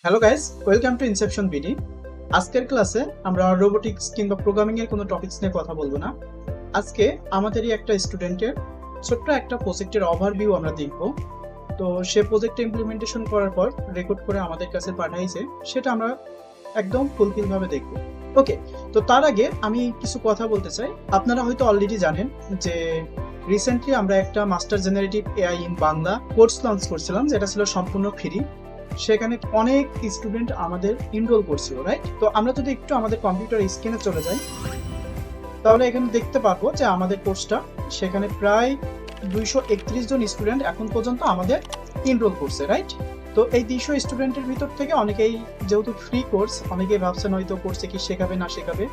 Hello guys, welcome to Inception BD. আজকের ক্লাসে আমরা রোবোটিক্স কিংবা প্রোগ্রামিং এর কোনো টপিকস নিয়ে কথা বলবো না। আজকে আমাদেরই একটা স্টুডেন্টের ছোট্ট একটা প্রজেক্টের ওভারভিউ আমরা দেখব। তো সে প্রজেক্টটা ইমপ্লিমেন্টেশন করার পর রেকর্ড করে আমাদের কাছে পাঠাইছে, সেটা আমরা একদম ফুলফিল ভাবে দেখব। ওকে, তো তার আগে আমি কিছু কথা বলতে চাই। আপনারা হয়তো অলরেডি জানেন যে রিসেন্টলি আমরা একটা master generative AI in Bangla course launch করছিলাম, যেটা ছিল সম্পূর্ণ ফ্রি। সেখানে অনেক স্টুডেন্ট আমাদের এনরোল করছিল, রাইট? তো আমরা যদি একটু আমাদের কম্পিউটার স্ক্রিনে চলে যাই, তাহলে এখানে দেখতে পারবো যে আমাদের কোর্সটা সেখানে প্রায় 231 জন স্টুডেন্ট এখন পর্যন্ত আমাদের এনরোল করছে, রাইট? তো এই 200 স্টুডেন্টের ভিতর থেকে অনেকেই, যেহেতু ফ্রি কোর্স, অনেকেই ভাবছেন হয়তো কোর্সে কি শেখাবে না শেখাবে,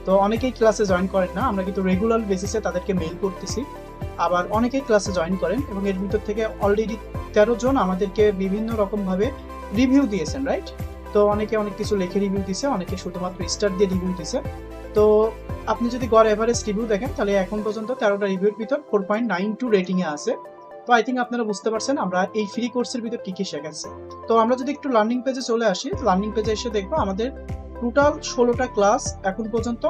তো অনেকেই ক্লাসে জয়েন করেন না। আমরা কিন্তু রেগুলার বেসিসে তাদেরকে মেইল করতেছি, আবার অনেকেই ক্লাসে জয়েন করেন এবং এর ভিতর থেকে অলরেডি 13 জন আমাদেরকে বিভিন্ন রকমভাবে রিভিউ দিয়েছেন, রাইট? তো অনেকে অনেক কিছু লিখে রিভিউ দিছে, অনেকে শুধুমাত্র স্টার দিয়ে রিভিউ দিছে। তো আপনি যদি গড় এভারেজ রিভিউ দেখেন, তাহলে এখন পর্যন্ত 13টা রিভিউর ভিতর 4.92 রেটিংয়ে আছে। তো আই থিঙ্ক আপনারা বুঝতে পারছেন আমরা এই ফ্রি কোর্সের ভিতর কি কি শেখাচ্ছি। তো আমরা যদি একটু লার্নিং পেজে চলে আসি, লার্নিং পেজে এসে দেখবো আমাদের টোটাল 16টা ক্লাস এখন পর্যন্ত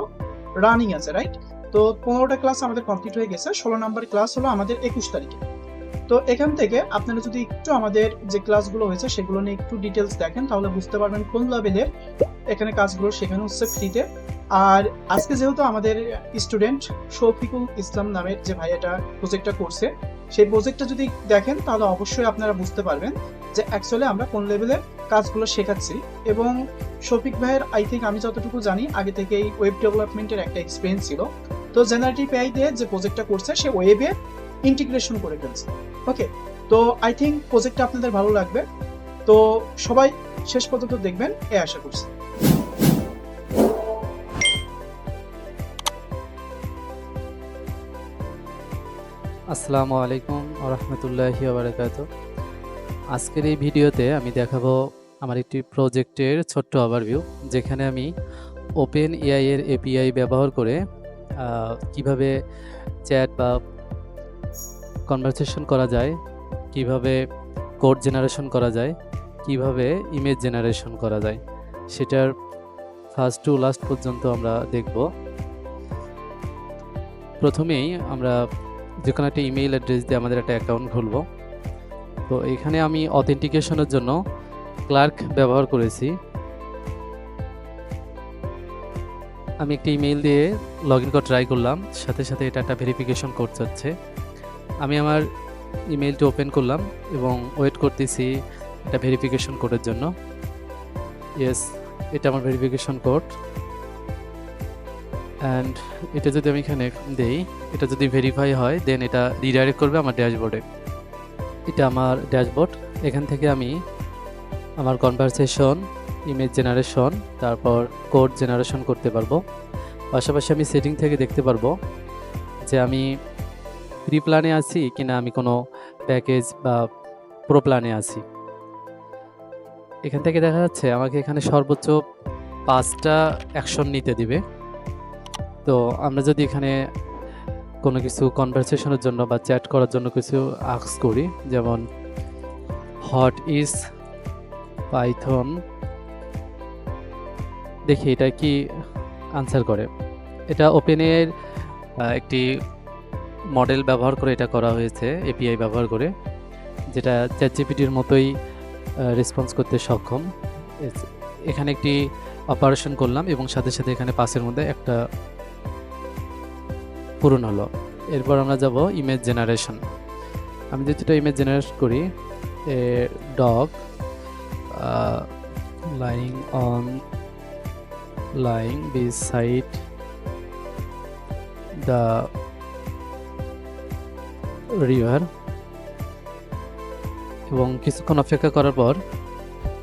রানিং আছে, রাইট? তো 15টা ক্লাস আমাদের কমপ্লিট হয়ে গেছে, 16 নাম্বার ক্লাস হলো আমাদের 21 তারিখে। তো এখান থেকে আপনারা যদি একটু আমাদের যে ক্লাসগুলো হয়েছে সেগুলো নিয়ে একটু ডিটেলস দেখেন, তাহলে বুঝতে পারবেন কোন লেভেলের এখানে কাজগুলো শেখানো হচ্ছে ফ্রিতে। আর আজকে যেহেতু আমাদের স্টুডেন্ট শফিকুল ইসলাম নামের যে ভাইয়াটা প্রজেক্টটা করছে, সেই প্রজেক্টটা যদি দেখেন তাহলে অবশ্যই আপনারা বুঝতে পারবেন যে অ্যাকচুয়ালি আমরা কোন লেভেলের কাজগুলো শেখাচ্ছি। এবং শফিক ভাইয়ের আই থিঙ্ক আমি যতটুকু জানি আগে থেকেই ওয়েব ডেভেলপমেন্টের একটা এক্সপিরিয়েন্স ছিল। তো জেনারেটিভ এআই দিয়ে যে প্রজেক্টটা করছে সে ওয়েবে ইন্টিগ্রেশন করে ফেলছে। ওকে, তো আই থিঙ্ক প্রজেক্টটা আপনাদের ভালো লাগবে। তো সবাই শেষ পর্যন্ত দেখবেন এ আশা করছি। আসসালামু আলাইকুম ওরহমতুল্লাহি ওবারাকাতুহু। আজকের এই ভিডিওতে আমি দেখাবো আমার একটি প্রজেক্টের ছোট্ট ওভারভিউ, যেখানে আমি ওপেন এআই এর এপিআই ব্যবহার করে কিভাবে চ্যাট বা কনভারসেশন করা যায়, কিভাবে কোড জেনারেশন করা যায়, কিভাবে ইমেজ জেনারেশন করা যায়, সেটার ফার্স্ট টু লাস্ট পর্যন্ত আমরা দেখব। প্রথমেই আমরা যে কোনো একটা ইমেইল অ্যাড্রেস দিয়ে আমাদের একটা অ্যাকাউন্ট খুলব। তো এখানে আমি অথেন্টিকেশনের জন্য ক্লার্ক ব্যবহার করেছি। আমি একটা ইমেইল দিয়ে লগ ইন করে ট্রাই করলাম, সাথে সাথে এটা একটা ভেরিফিকেশন কোড চাচ্ছে। আমি আমার ইমেইলটি ওপেন করলাম এবং ওয়েট করতেছি এটা ভেরিফিকেশন কোডের জন্য। ইয়েস, এটা আমার ভেরিফিকেশন কোড। অ্যান্ড এটা যদি আমি এখানে দেই, এটা যদি ভেরিফাই হয় দেন এটা রিডাইরেক্ট করবে আমার ড্যাশবোর্ডে। এটা আমার ড্যাশবোর্ড। এখান থেকে আমি আমার কনভারসেশন, ইমেজ জেনারেশন, তারপর কোড জেনারেশন করতে পারবো। পাশাপাশি আমি সেটিং থেকে দেখতে পারবো যে আমি ফ্রি প্ল্যানে আছি কিনা, আমি কোনো প্যাকেজ বা প্রো প্ল্যানে আছি। এখান থেকে দেখা যাচ্ছে আমাকে এখানে সর্বোচ্চ 5টা অ্যাকশন নিতে দিবে। তো আমরা যদি এখানে কোনো কিছু কনভারসেশনের জন্য বা চ্যাট করার জন্য কিছু আস্ক করি, যেমন হোয়াট ইজ পাইথন, দেখি এটা কি আনসার করে। এটা ওপেনের একটি মডেল ব্যবহার করে এটা করা হয়েছে, এপিআই ব্যবহার করে, যেটা চ্যাটজিপিটির মতোই রেসপন্স করতে সক্ষম। এখানে একটি অপারেশন করলাম এবং সাথে সাথে এখানে 5-এর মধ্যে একটা পূরণ হলো। এরপর আমরা যাব ইমেজ জেনারেশন। আমি যদি এটা ইমেজ জেনারেট করি, a dog lying beside the river, এবং কিছুক্ষণ অপেক্ষা করার পর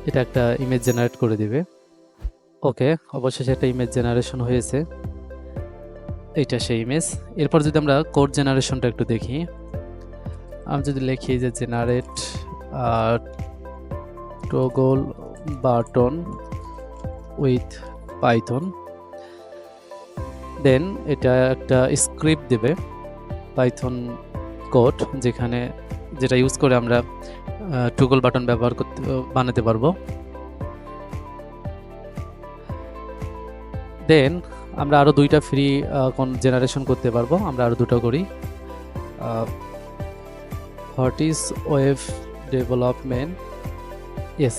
এটা একটা ইমেজ জেনারেট করে দিবে। ওকে, অবশেষে একটা ইমেজ জেনারেশন হয়েছে, এইটা সেই ইমেজ। এরপর যদি আমরা কোড জেনারেশনটা একটু দেখি, আমি যদি লিখি যে generate toggle button with Python, then এটা একটা স্ক্রিপ্ট দেবে, পাইথন কোড, যেটা ইউজ করে আমরা টগল বাটন বানাতে পারবো। দেন আমরা আরও 2টা ফ্রি কোন জেনারেশন করতে পারবো। আমরা আরও 2টো করি। What is web development, yes.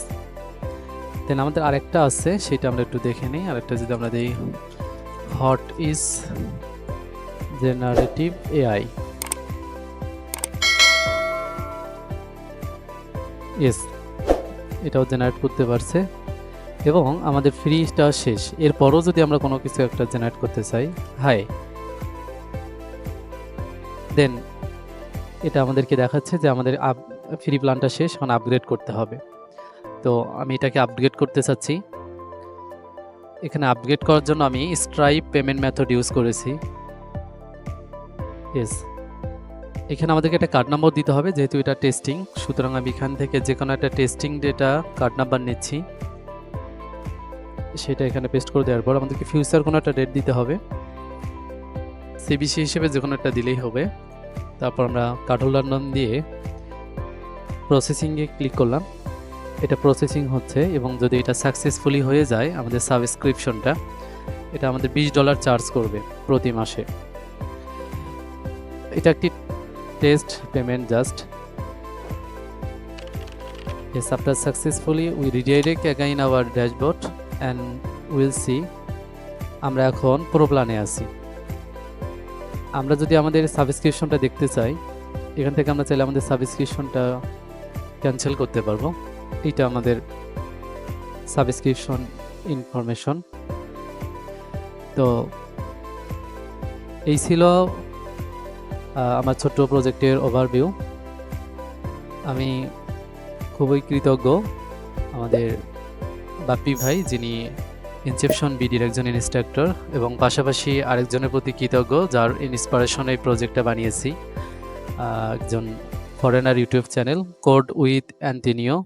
Then আমাদের আরেকটা আছে, সেটা আমরা একটু দেখে নিই। আরেকটা যদি আমরা দিই what is generative AI, yes, এটাও জেনারেট করতে পারছে। এবং আমাদের ফ্রিটা শেষ। এরপরও যদি আমরা কোনো কিছু একটা জেনারেট করতে চাই, হাই, দেন এটা আমাদেরকে দেখাচ্ছে যে আমাদের ফ্রি প্ল্যানটা শেষ, এখন আপগ্রেড করতে হবে। তো আমি এটাকে আপগ্রেড করতে চাচ্ছি। এখানে আপগ্রেড করার জন্য আমি স্ট্রাইপ পেমেন্ট মেথড ইউজ করেছি, ইয়েস। এখানে আমাদেরকে একটা কার্ড নাম্বার দিতে হবে, যেহেতু এটা টেস্টিং, সুতরাং আমি এখান থেকে যে কোনো একটা টেস্টিং ডেটা কার্ড নাম্বার নিচ্ছি, সেটা এখানে পেস্ট করে দেওয়ার পর আমাদেরকে ফিউচার কোনো একটা ডেট দিতে হবে। সিবিসি হিসেবে যে কোনো একটা দিলেই হবে। তারপর আমরা কার্ড হোল্ডার নাম দিয়ে প্রসেসিংয়ে ক্লিক করলাম। এটা প্রসেসিং হচ্ছে, এবং যদি এটা সাকসেসফুলি হয়ে যায় আমাদের সাবস্ক্রিপশনটা, এটা আমাদের $20 চার্জ করবে প্রতি মাসে। এটা একটি test payment just. Yes, after successfully we redirect again our dashboard and we'll see আমরা এখন প্রো প্ল্যানে আছি। আমরা যদি আমাদের সাবস্ক্রিপশনটা দেখতে চাই, এখান থেকে আমরা চাইলে আমাদের সাবস্ক্রিপশনটা ক্যান্সেল করতে পারবো। এটা আমাদের সাবস্ক্রিপশন ইনফরমেশন। তো এই ছিল আমার ছোট্ট প্রজেক্টের ওভারভিউ। আমি খুবই কৃতজ্ঞ আমাদের বাপ্পি ভাই, যিনি ইনসেপশন বিডির একজন ইনস্ট্রাক্টর, এবং পাশাপাশি আরেকজনের প্রতি কৃতজ্ঞ যার ইন্সপিরেশনে এই প্রজেক্টটা বানিয়েছি, একজন foreigner YouTube channel code with Antonio.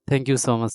Thank you so much.